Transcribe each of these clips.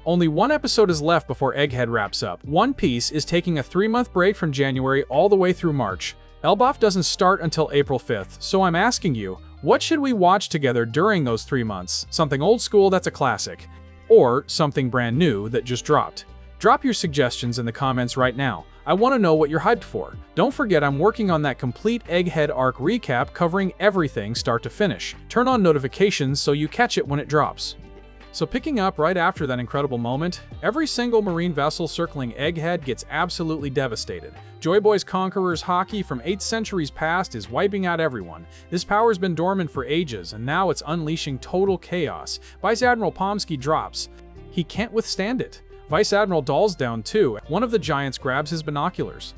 Only one episode is left before Egghead wraps up. One Piece is taking a 3-month break from January all the way through March. Elbaf doesn't start until April 5th, so I'm asking you, what should we watch together during those 3 months? Something old school that's a classic, or something brand new that just dropped? Drop your suggestions in the comments right now. I want to know what you're hyped for. Don't forget I'm working on that complete Egghead arc recap covering everything start to finish. Turn on notifications so you catch it when it drops. So picking up right after that incredible moment, every single marine vessel circling Egghead gets absolutely devastated. Joy Boy's Conqueror's Haki from 8 centuries past is wiping out everyone. This power's been dormant for ages, and now it's unleashing total chaos. Vice Admiral Pomsky drops. He can't withstand it. Vice Admiral Dahl's down too. One of the giants grabs his binoculars.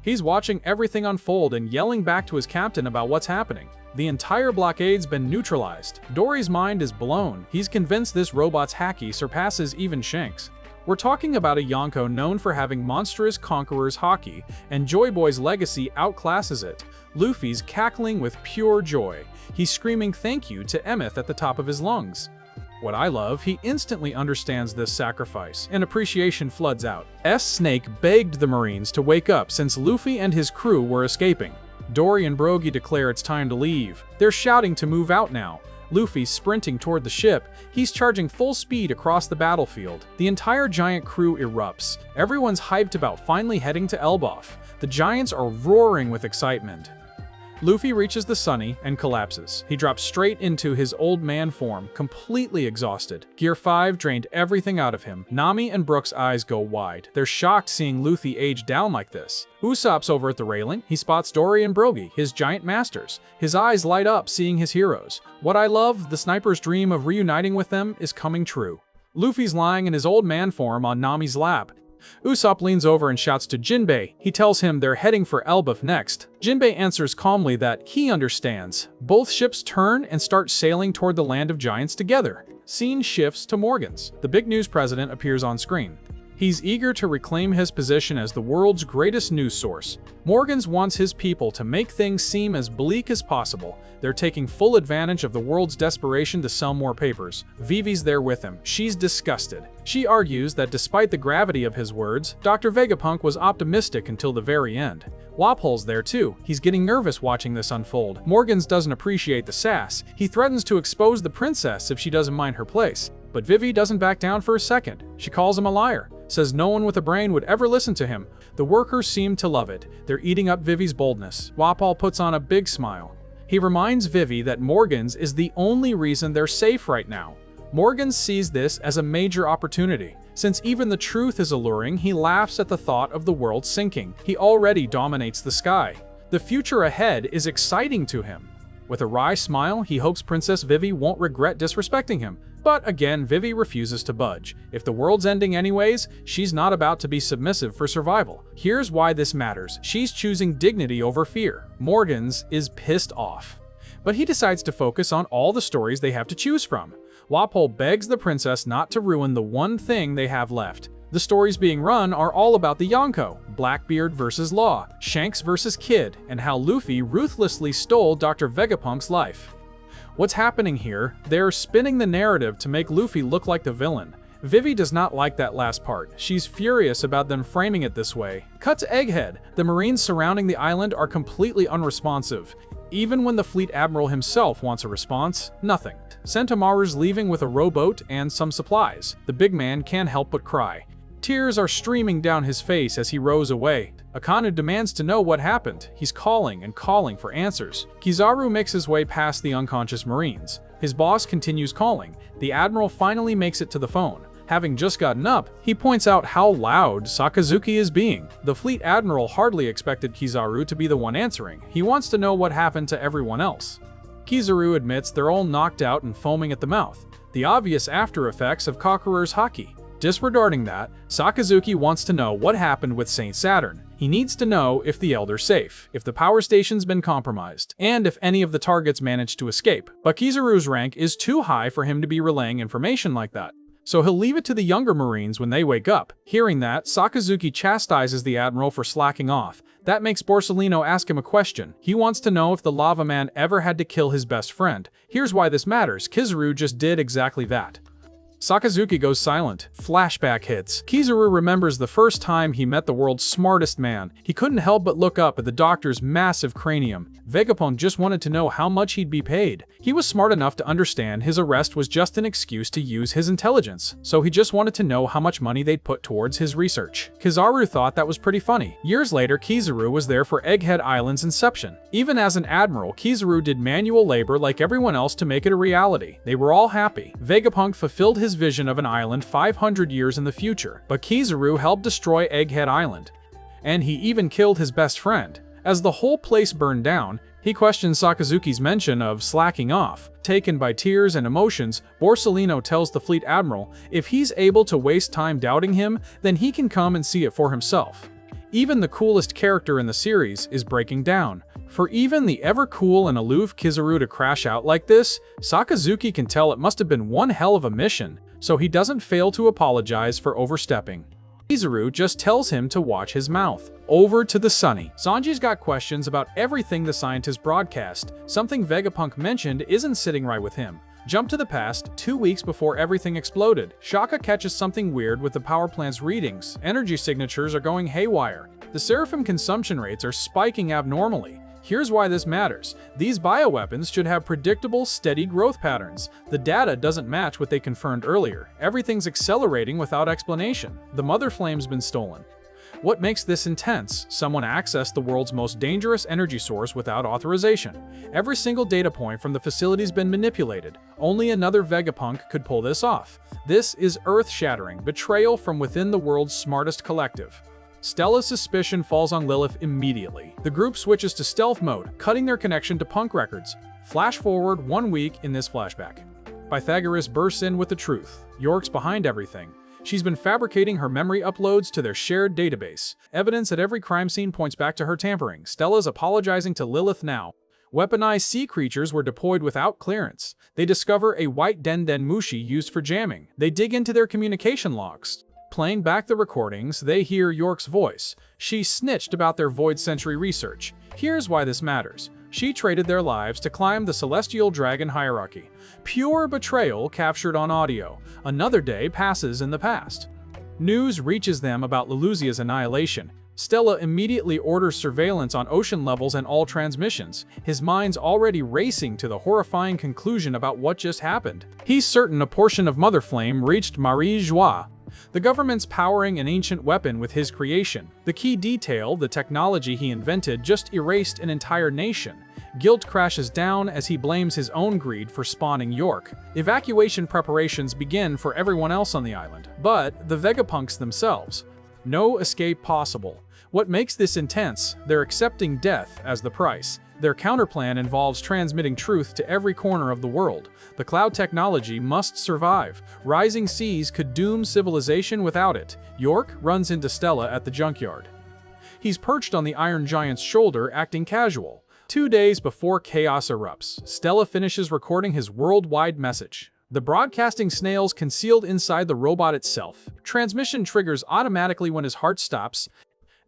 He's watching everything unfold and yelling back to his captain about what's happening. The entire blockade's been neutralized. Dory's mind is blown. He's convinced this robot's haki surpasses even Shanks. We're talking about a Yonko known for having monstrous Conqueror's Haki, and Joy Boy's legacy outclasses it. Luffy's cackling with pure joy. He's screaming thank you to Emeth at the top of his lungs. What I love, he instantly understands this sacrifice, and appreciation floods out. Snake begged the Marines to wake up since Luffy and his crew were escaping. Dory and Brogy declare it's time to leave. They're shouting to move out now. Luffy's sprinting toward the ship. He's charging full speed across the battlefield. The entire giant crew erupts. Everyone's hyped about finally heading to Elbaf. The giants are roaring with excitement. Luffy reaches the Sunny and collapses. He drops straight into his old man form, completely exhausted. Gear 5 drained everything out of him. Nami and Brook's eyes go wide. They're shocked seeing Luffy age down like this. Usopp's over at the railing. He spots Dory and Brogy, his giant masters. His eyes light up seeing his heroes. What I love, the sniper's dream of reuniting with them is coming true. Luffy's lying in his old man form on Nami's lap. Usopp leans over and shouts to Jinbei. He tells him they're heading for Elbaf next. Jinbei answers calmly that he understands. Both ships turn and start sailing toward the land of giants together. Scene shifts to Morgan's. The big news president appears on screen. He's eager to reclaim his position as the world's greatest news source. Morgan's wants his people to make things seem as bleak as possible. They're taking full advantage of the world's desperation to sell more papers. Vivi's there with him. She's disgusted. She argues that despite the gravity of his words, Dr. Vegapunk was optimistic until the very end. Wapol's there too. He's getting nervous watching this unfold. Morgan's doesn't appreciate the sass. He threatens to expose the princess if she doesn't mind her place. But Vivi doesn't back down for a second. She calls him a liar, says no one with a brain would ever listen to him. The workers seem to love it. They're eating up Vivi's boldness. Wapol puts on a big smile. He reminds Vivi that Morgan's is the only reason they're safe right now. Morgan's sees this as a major opportunity. Since even the truth is alluring, he laughs at the thought of the world sinking. He already dominates the sky. The future ahead is exciting to him. With a wry smile, he hopes Princess Vivi won't regret disrespecting him. But again, Vivi refuses to budge. If the world's ending anyways, she's not about to be submissive for survival. Here's why this matters. She's choosing dignity over fear. Morgan's is pissed off. But he decides to focus on all the stories they have to choose from. Wapol begs the princess not to ruin the one thing they have left. The stories being run are all about the Yonko, Blackbeard versus Law, Shanks versus Kid, and how Luffy ruthlessly stole Dr. Vegapunk's life. What's happening here? They're spinning the narrative to make Luffy look like the villain. Vivi does not like that last part. She's furious about them framing it this way. Cut to Egghead. The Marines surrounding the island are completely unresponsive. Even when the fleet admiral himself wants a response, nothing. Sentomaru's leaving with a rowboat and some supplies. The big man can't help but cry. Tears are streaming down his face as he rows away. Akanu demands to know what happened. He's calling and calling for answers. Kizaru makes his way past the unconscious Marines. His boss continues calling. The admiral finally makes it to the phone. Having just gotten up, he points out how loud Sakazuki is being. The fleet admiral hardly expected Kizaru to be the one answering. He wants to know what happened to everyone else. Kizaru admits they're all knocked out and foaming at the mouth. The obvious after effects of Kakuru's Haki. Disregarding that, Sakazuki wants to know what happened with Saint Saturn. He needs to know if the Elder's safe, if the power station's been compromised, and if any of the targets managed to escape. But Kizaru's rank is too high for him to be relaying information like that. So he'll leave it to the younger Marines when they wake up. Hearing that, Sakazuki chastises the Admiral for slacking off. That makes Borsalino ask him a question. He wants to know if the Lava Man ever had to kill his best friend. Here's why this matters. Kizaru just did exactly that. Sakazuki goes silent. Flashback hits. Kizaru remembers the first time he met the world's smartest man. He couldn't help but look up at the doctor's massive cranium. Vegapunk just wanted to know how much he'd be paid. He was smart enough to understand his arrest was just an excuse to use his intelligence, so he just wanted to know how much money they'd put towards his research. Kizaru thought that was pretty funny. Years later, Kizaru was there for Egghead Island's inception. Even as an admiral, Kizaru did manual labor like everyone else to make it a reality. They were all happy. Vegapunk fulfilled his vision of an island 500 years in the future, but Kizaru helped destroy Egghead Island. And he even killed his best friend. As the whole place burned down, he questioned Sakazuki's mention of slacking off. Taken by tears and emotions, Borsalino tells the fleet admiral if he's able to waste time doubting him, then he can come and see it for himself. Even the coolest character in the series is breaking down. For even the ever-cool and aloof Kizaru to crash out like this, Sakazuki can tell it must have been one hell of a mission, so he doesn't fail to apologize for overstepping. Kizaru just tells him to watch his mouth. Over to the Sunny. Sanji's got questions about everything the scientist broadcast. Something Vegapunk mentioned isn't sitting right with him. Jump to the past, 2 weeks before everything exploded. Shaka catches something weird with the power plant's readings. Energy signatures are going haywire. The Seraphim consumption rates are spiking abnormally. Here's why this matters. These bioweapons should have predictable, steady growth patterns. The data doesn't match what they confirmed earlier. Everything's accelerating without explanation. The Mother Flame's been stolen. What makes this intense? Someone accessed the world's most dangerous energy source without authorization. Every single data point from the facility's been manipulated. Only another Vegapunk could pull this off. This is earth-shattering betrayal from within the world's smartest collective. Stella's suspicion falls on Lilith immediately. The group switches to stealth mode, cutting their connection to Punk Records. Flash forward 1 week in this flashback. Pythagoras bursts in with the truth. York's behind everything. She's been fabricating her memory uploads to their shared database. Evidence at every crime scene points back to her tampering. Stella's apologizing to Lilith now. Weaponized sea creatures were deployed without clearance. They discover a white Denden Mushi used for jamming. They dig into their communication logs. Playing back the recordings, they hear York's voice. She snitched about their Void Century research. Here's why this matters. She traded their lives to climb the Celestial Dragon hierarchy. Pure betrayal captured on audio. Another day passes in the past. News reaches them about Leluzia's annihilation. Stella immediately orders surveillance on ocean levels and all transmissions. His mind's already racing to the horrifying conclusion about what just happened. He's certain a portion of Mother Flame reached Marie Joie. The government's powering an ancient weapon with his creation. The key detail, the technology he invented, just erased an entire nation. Guilt crashes down as he blames his own greed for spawning York. Evacuation preparations begin for everyone else on the island, but the Vegapunks themselves. No escape possible. What makes this intense? They're accepting death as the price. Their counterplan involves transmitting truth to every corner of the world. The cloud technology must survive. Rising seas could doom civilization without it. York runs into Stella at the junkyard. He's perched on the Iron Giant's shoulder, acting casual. 2 days before chaos erupts, Stella finishes recording his worldwide message. The broadcasting snail's concealed inside the robot itself. Transmission triggers automatically when his heart stops.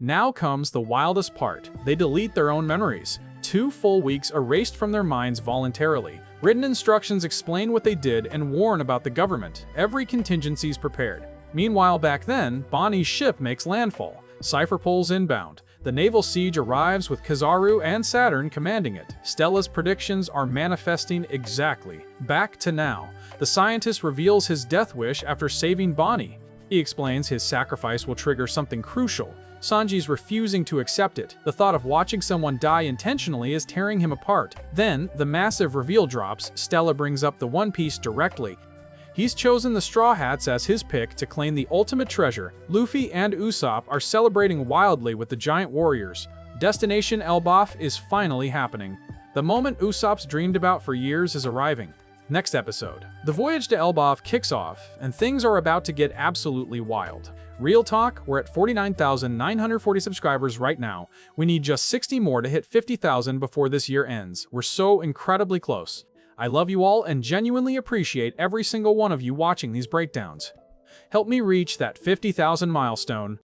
Now comes the wildest part. They delete their own memories. 2 full weeks erased from their minds voluntarily. Written instructions explain what they did and warn about the government. Every contingency's prepared. Meanwhile, back then, Bonnie's ship makes landfall. Cypher pulls inbound. The naval siege arrives with Kizaru and Saturn commanding it. Stella's predictions are manifesting exactly. Back to now. The scientist reveals his death wish after saving Bonnie. He explains his sacrifice will trigger something crucial. Sanji's refusing to accept it. The thought of watching someone die intentionally is tearing him apart. Then, the massive reveal drops. Stella brings up the One Piece directly. He's chosen the Straw Hats as his pick to claim the ultimate treasure. Luffy and Usopp are celebrating wildly with the giant warriors. Destination Elbaf is finally happening. The moment Usopp's dreamed about for years is arriving. Next episode. The voyage to Elbaf kicks off, and things are about to get absolutely wild. Real talk, we're at 49,940 subscribers right now. We need just 60 more to hit 50,000 before this year ends. We're so incredibly close. I love you all and genuinely appreciate every single one of you watching these breakdowns. Help me reach that 50,000 milestone.